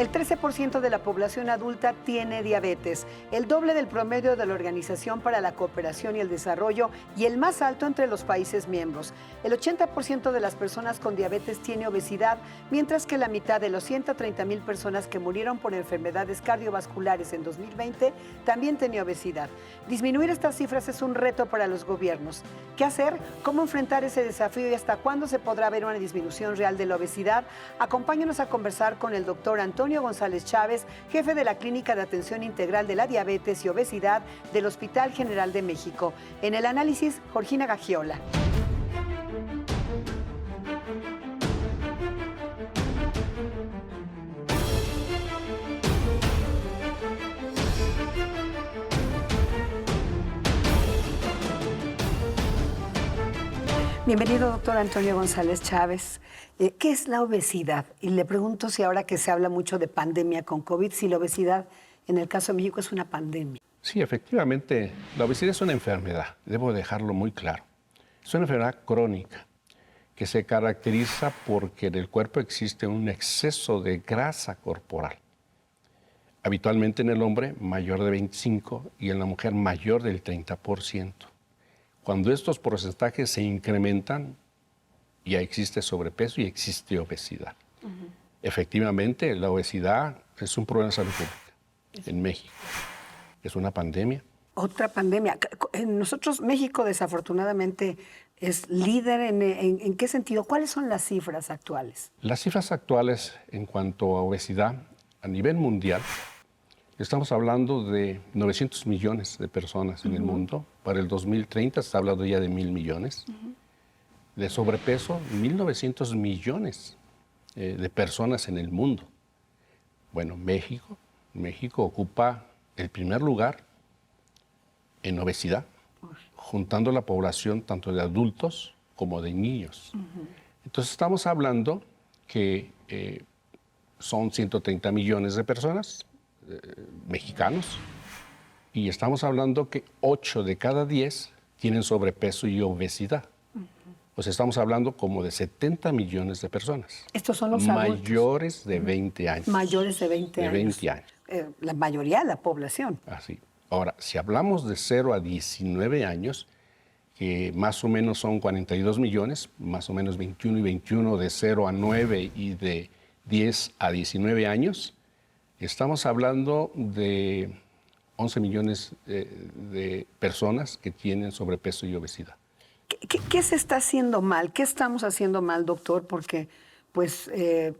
El 13% de la población adulta tiene diabetes, el doble del promedio de la Organización para la Cooperación y el Desarrollo y el más alto entre los países miembros. El 80% de las personas con diabetes tiene obesidad, mientras que la mitad de los 130,000 personas que murieron por enfermedades cardiovasculares en 2020 también tenía obesidad. Disminuir estas cifras es un reto para los gobiernos. ¿Qué hacer? ¿Cómo enfrentar ese desafío y hasta cuándo se podrá ver una disminución real de la obesidad? Acompáñanos a conversar con el doctor Antonio González Chávez, jefe de la Clínica de Atención Integral de la Diabetes y Obesidad del Hospital General de México. En el análisis, Georgina Gagiola. Bienvenido, doctor Antonio González Chávez. ¿Qué es la obesidad? Y le pregunto si ahora que se habla mucho de pandemia con COVID, si la obesidad en el caso de México es una pandemia. Sí, efectivamente, la obesidad es una enfermedad, debo dejarlo muy claro. Es una enfermedad crónica que se caracteriza porque en el cuerpo existe un exceso de grasa corporal. Habitualmente en el hombre mayor de 25 y en la mujer mayor del 30%. Cuando estos porcentajes se incrementan, ya existe sobrepeso y existe obesidad. Efectivamente, la obesidad es un problema de salud pública en México. Es una pandemia. Otra pandemia. Nosotros, México, desafortunadamente, es líder en qué sentido. ¿Cuáles son las cifras actuales? Las cifras actuales en cuanto a obesidad a nivel mundial, estamos hablando de 900 millones de personas en el mundo. Para el 2030 se está hablando ya de 1,000 millones. De sobrepeso, 1,900 millones de personas en el mundo. Bueno, México ocupa el primer lugar en obesidad, juntando la población tanto de adultos como de niños. Entonces estamos hablando que son 130 millones de personas mexicanos y estamos hablando que 8 de cada 10 tienen sobrepeso y obesidad. Pues estamos hablando como de 70 millones de personas. Estos son los mayores de 20 años. Mayores de 20 años. De 20 años. La mayoría de la población. Así. Ahora, si hablamos de 0 a 19 años, que más o menos son 42 millones, más o menos 21 y 21 de 0 a 9 y de 10 a 19 años, estamos hablando de 11 millones de personas que tienen sobrepeso y obesidad. ¿Qué se está haciendo mal? ¿Qué estamos haciendo mal, doctor? Porque pues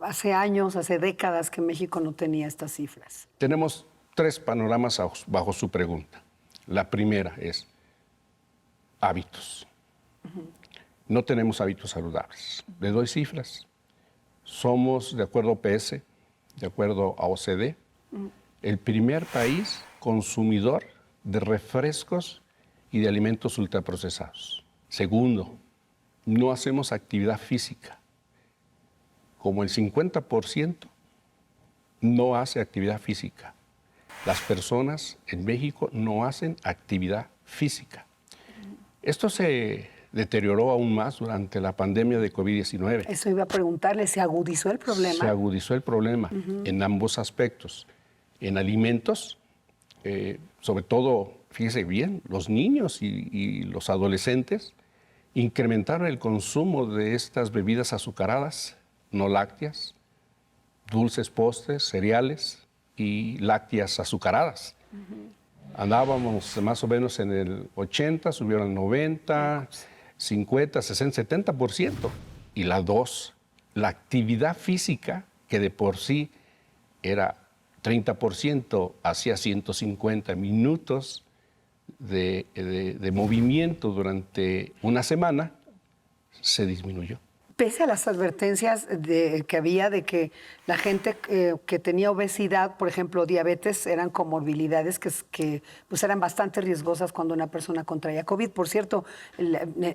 hace años, hace décadas que México no tenía estas cifras. Tenemos 3 panoramas bajo su pregunta. La primera es hábitos. No tenemos hábitos saludables. Le doy cifras. Somos, de acuerdo a OPS, de acuerdo a OCDE, el primer país consumidor de refrescos y de alimentos ultraprocesados. Segundo, no hacemos actividad física. Como el 50% no hace actividad física. Las personas en México no hacen actividad física. Esto se deterioró aún más durante la pandemia de COVID-19. Eso iba a preguntarle, ¿se agudizó el problema? Se agudizó el problema en ambos aspectos. En alimentos, sobre todo, fíjese bien, los niños y los adolescentes incrementaron el consumo de estas bebidas azucaradas, no lácteas, dulces postres, cereales y lácteas azucaradas. Andábamos más o menos en el 80, subieron al 90, 50, 60, 70%. Y la actividad física, que de por sí era 30%, hacía 150 minutos de movimiento durante una semana, se disminuyó. Pese a las advertencias que había de que la gente que tenía obesidad, por ejemplo, diabetes, eran comorbilidades que pues eran bastante riesgosas cuando una persona contraía COVID. Por cierto,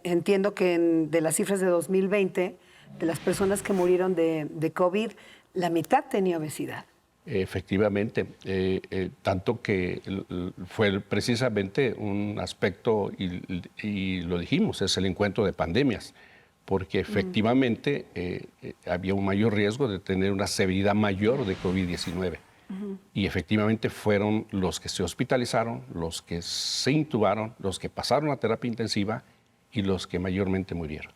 entiendo que de las cifras de 2020, de las personas que murieron de COVID, la mitad tenía obesidad. Efectivamente, tanto que fue precisamente un aspecto, y lo dijimos, es el encuentro de pandemias. porque efectivamente había un mayor riesgo de tener una severidad mayor de COVID-19. Y efectivamente fueron los que se hospitalizaron, los que se intubaron, los que pasaron a terapia intensiva y los que mayormente murieron.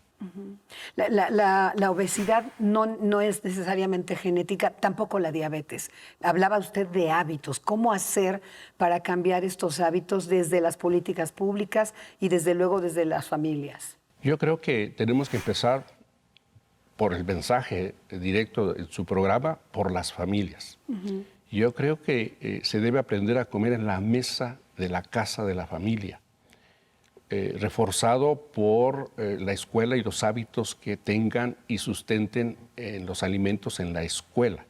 La obesidad no es necesariamente genética, tampoco la diabetes. Hablaba usted de hábitos. ¿Cómo hacer para cambiar estos hábitos desde las políticas públicas y desde luego desde las familias? Yo creo que tenemos que empezar por el mensaje directo en su programa, por las familias. Yo creo que se debe aprender a comer en la mesa de la casa de la familia. Reforzado por la escuela y los hábitos que tengan y sustenten en los alimentos en la escuela.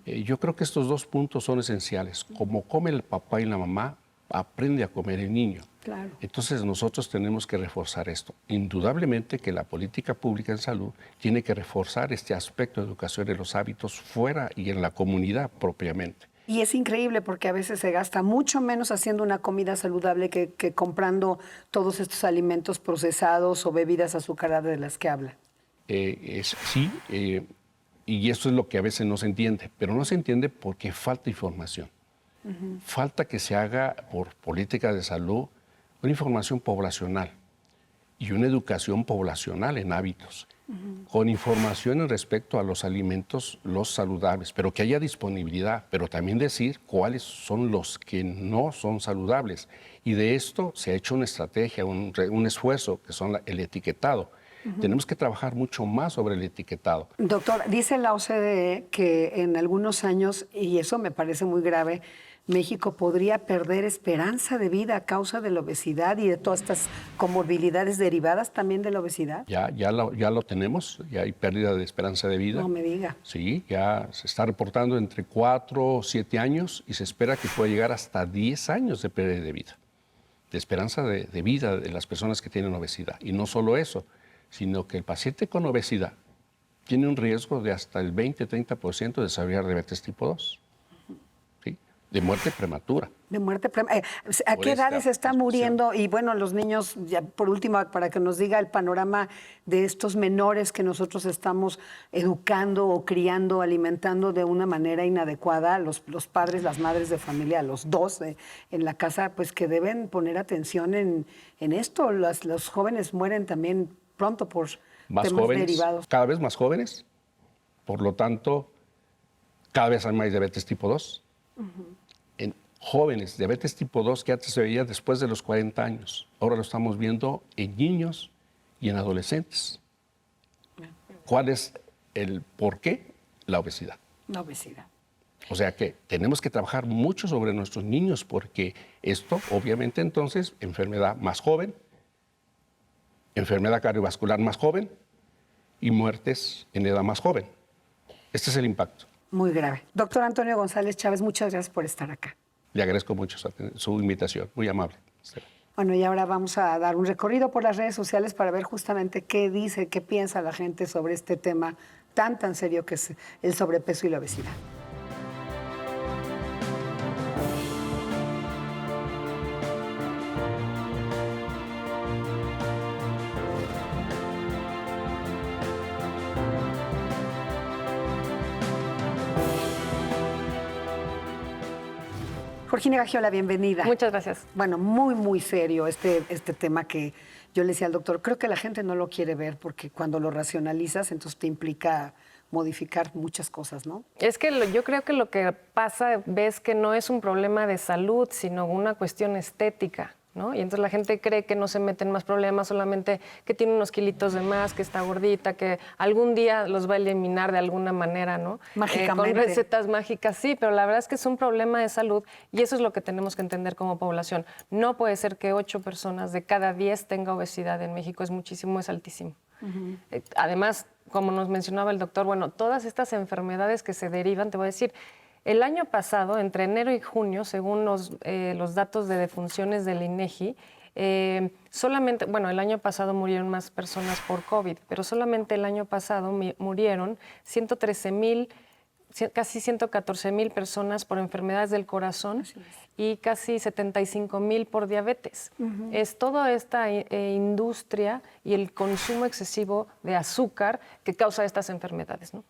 Yo creo que estos dos puntos son esenciales. Como come el papá y la mamá, aprende a comer el niño. Claro. Entonces nosotros tenemos que reforzar esto. Indudablemente que la política pública en salud tiene que reforzar este aspecto de educación de los hábitos fuera y en la comunidad propiamente. Y es increíble porque a veces se gasta mucho menos haciendo una comida saludable que comprando todos estos alimentos procesados o bebidas azucaradas de las que habla. Sí, y eso es lo que a veces no se entiende, pero no se entiende porque falta información. Falta que se haga por política de salud una información poblacional y una educación poblacional en hábitos, con información en respecto a los alimentos, los saludables, pero que haya disponibilidad, pero también decir cuáles son los que no son saludables. Y de esto se ha hecho una estrategia, un esfuerzo, que son el etiquetado. Tenemos que trabajar mucho más sobre el etiquetado. Doctor, dice la OCDE que en algunos años, y eso me parece muy grave, México podría perder esperanza de vida a causa de la obesidad y de todas estas comorbilidades derivadas también de la obesidad. Ya lo tenemos, ya hay pérdida de esperanza de vida. No me diga. Sí, ya se está reportando entre 4 o 7 años y se espera que pueda llegar hasta 10 años de pérdida de vida, de esperanza de vida de las personas que tienen obesidad. Y no solo eso, sino que el paciente con obesidad tiene un riesgo de hasta el 20-30% de desarrollar diabetes tipo 2. De muerte prematura. De muerte prematura. ¿A qué edades se está muriendo? Y bueno, los niños, ya por último, para que nos diga el panorama de estos menores que nosotros estamos educando o criando, alimentando de una manera inadecuada, los padres, las madres de familia, los dos en la casa, pues que deben poner atención en esto. Los jóvenes mueren también pronto por más temas jóvenes, derivados. Cada vez más jóvenes, por lo tanto, cada vez hay más diabetes tipo 2. En jóvenes, diabetes tipo 2 que antes se veía después de los 40 años. Ahora lo estamos viendo en niños y en adolescentes. ¿Cuál es el por qué? La obesidad. La obesidad. O sea que tenemos que trabajar mucho sobre nuestros niños porque esto, obviamente, entonces, enfermedad más joven, enfermedad cardiovascular más joven y muertes en edad más joven. Este es el impacto. Muy grave. Doctor Antonio González Chávez, muchas gracias por estar acá. Le agradezco mucho su invitación, muy amable. Bueno, y ahora vamos a dar un recorrido por las redes sociales para ver justamente qué dice, qué piensa la gente sobre este tema tan serio que es el sobrepeso y la obesidad. Georgina Gagiola, bienvenida. Muchas gracias. Bueno, muy serio este tema que yo le decía al doctor. Creo que la gente no lo quiere ver porque cuando lo racionalizas, entonces te implica modificar muchas cosas, ¿no? Es que yo creo que lo que pasa, ves que no es un problema de salud, sino una cuestión estética, ¿no? Y entonces la gente cree que no se meten más problemas, solamente que tiene unos kilitos de más, que está gordita, que algún día los va a eliminar de alguna manera, ¿no? Mágicamente. Con recetas mágicas, sí, pero la verdad es que es un problema de salud y eso es lo que tenemos que entender como población. No puede ser que 8 personas de cada 10 tenga obesidad en México, es muchísimo, es altísimo. Además, como nos mencionaba el doctor, bueno, todas estas enfermedades que se derivan, te voy a decir, el año pasado, entre enero y junio, según los datos de defunciones del INEGI, solamente, bueno, el año pasado murieron más personas por COVID, pero solamente el año pasado murieron 113,000 casi 114,000 personas por enfermedades del corazón y casi 75,000 por diabetes. Es toda esta industria y el consumo excesivo de azúcar que causa estas enfermedades, ¿no?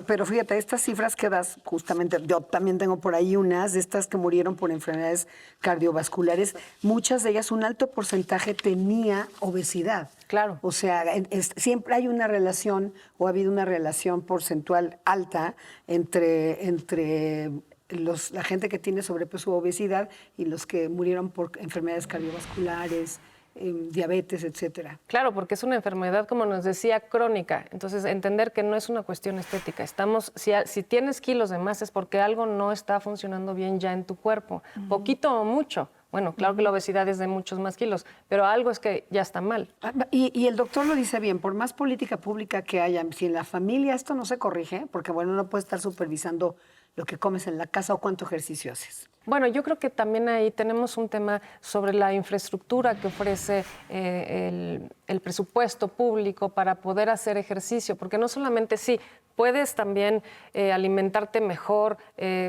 Pero fíjate, estas cifras que das, justamente, yo también tengo por ahí unas de estas que murieron por enfermedades cardiovasculares, muchas de ellas, un alto porcentaje tenía obesidad. Claro. O sea, siempre hay una relación, o ha habido una relación porcentual alta entre la gente que tiene sobrepeso o obesidad y los que murieron por enfermedades cardiovasculares, diabetes, etcétera. Claro, porque es una enfermedad, como nos decía, crónica. Entonces, entender que no es una cuestión estética. Si tienes kilos de más es porque algo no está funcionando bien ya en tu cuerpo, poquito o mucho. Bueno, claro que la obesidad es de muchos más kilos, pero algo es que ya está mal. Y el doctor lo dice bien, por más política pública que haya, si en la familia esto no se corrige, porque bueno, no puedes estar supervisando lo que comes en la casa o cuánto ejercicio haces. Bueno, yo creo que también ahí tenemos un tema sobre la infraestructura que ofrece el presupuesto público para poder hacer ejercicio, porque no solamente puedes también alimentarte mejor,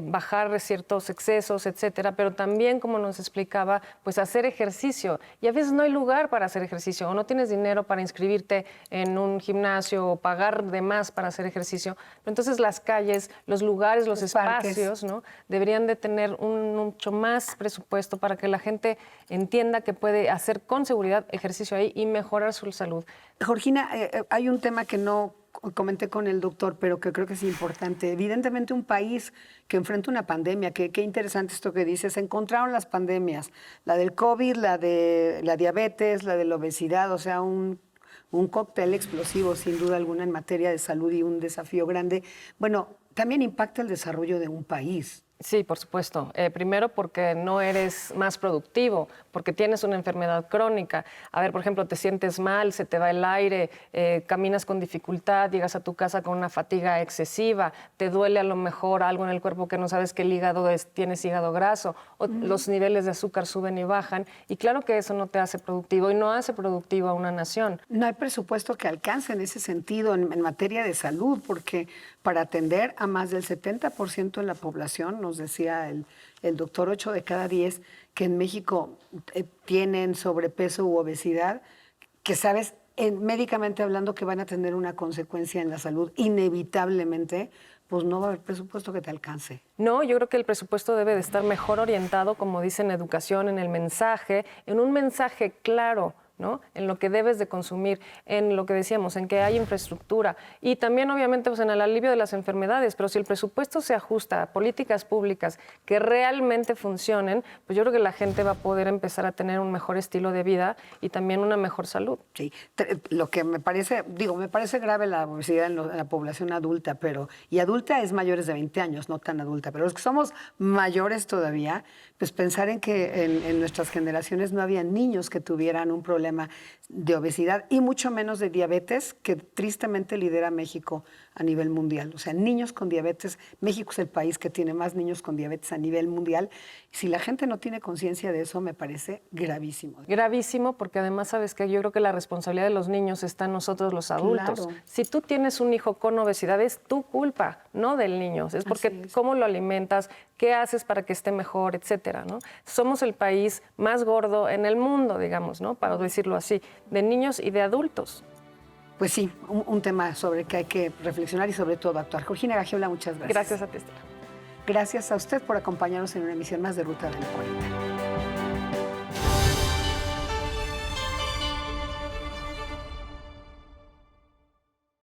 bajar ciertos excesos, etcétera, pero también, como nos explicaba, pues hacer ejercicio. Y a veces no hay lugar para hacer ejercicio o no tienes dinero para inscribirte en un gimnasio o pagar de más para hacer ejercicio. Entonces las calles, los lugares, los espacios, ¿no? Deberían de tener mucho más presupuesto para que la gente entienda que puede hacer con seguridad ejercicio ahí y mejorar su salud. Georgina, hay un tema que no comenté con el doctor, pero que creo que es importante. Evidentemente un país que enfrenta una pandemia, qué interesante esto que dices, se encontraron las pandemias, la del COVID, la de la diabetes, la de la obesidad, o sea, un cóctel explosivo sin duda alguna en materia de salud y un desafío grande. Bueno, también impacta el desarrollo de un país. Sí, por supuesto. Primero porque no eres más productivo, porque tienes una enfermedad crónica. A ver, por ejemplo, te sientes mal, se te va el aire, caminas con dificultad, llegas a tu casa con una fatiga excesiva, te duele a lo mejor algo en el cuerpo que no sabes que el hígado tienes hígado graso, o los niveles de azúcar suben y bajan. Y claro que eso no te hace productivo y no hace productivo a una nación. No hay presupuesto que alcance en ese sentido en materia de salud, porque para atender a más del 70% de la población, nos decía el doctor, 8 de cada 10 que en México tienen sobrepeso u obesidad, que sabes, médicamente hablando, que van a tener una consecuencia en la salud inevitablemente, pues no va a haber presupuesto que te alcance. No, yo creo que el presupuesto debe de estar mejor orientado, como dice en educación, en el mensaje, en un mensaje claro, ¿no? En lo que debes de consumir, en lo que decíamos, en que hay infraestructura y también obviamente pues, en el alivio de las enfermedades, pero si el presupuesto se ajusta a políticas públicas que realmente funcionen, pues yo creo que la gente va a poder empezar a tener un mejor estilo de vida y también una mejor salud. Sí, lo que me parece grave la obesidad en la población adulta, y adulta es mayores de 20 años, no tan adulta, pero los que somos mayores todavía, pues pensar en que en nuestras generaciones no había niños que tuvieran un problema de obesidad y mucho menos de diabetes, que tristemente lidera México a nivel mundial. O sea, niños con diabetes, México es el país que tiene más niños con diabetes a nivel mundial. Si la gente no tiene conciencia de eso, me parece gravísimo. Gravísimo, porque además sabes que yo creo que la responsabilidad de los niños está en nosotros los adultos. Claro. Si tú tienes un hijo con obesidad, es tu culpa, no del niño. Es porque cómo lo alimentas, qué haces para que esté mejor, etcétera, ¿no? Somos el país más gordo en el mundo, digamos, ¿no? Para decirlo así, de niños y de adultos. Pues sí, un tema sobre que hay que reflexionar y sobre todo actuar. Georgina Gagiola, muchas gracias. Gracias a ti, Estela. Gracias a usted por acompañarnos en una emisión más de Ruta del 40.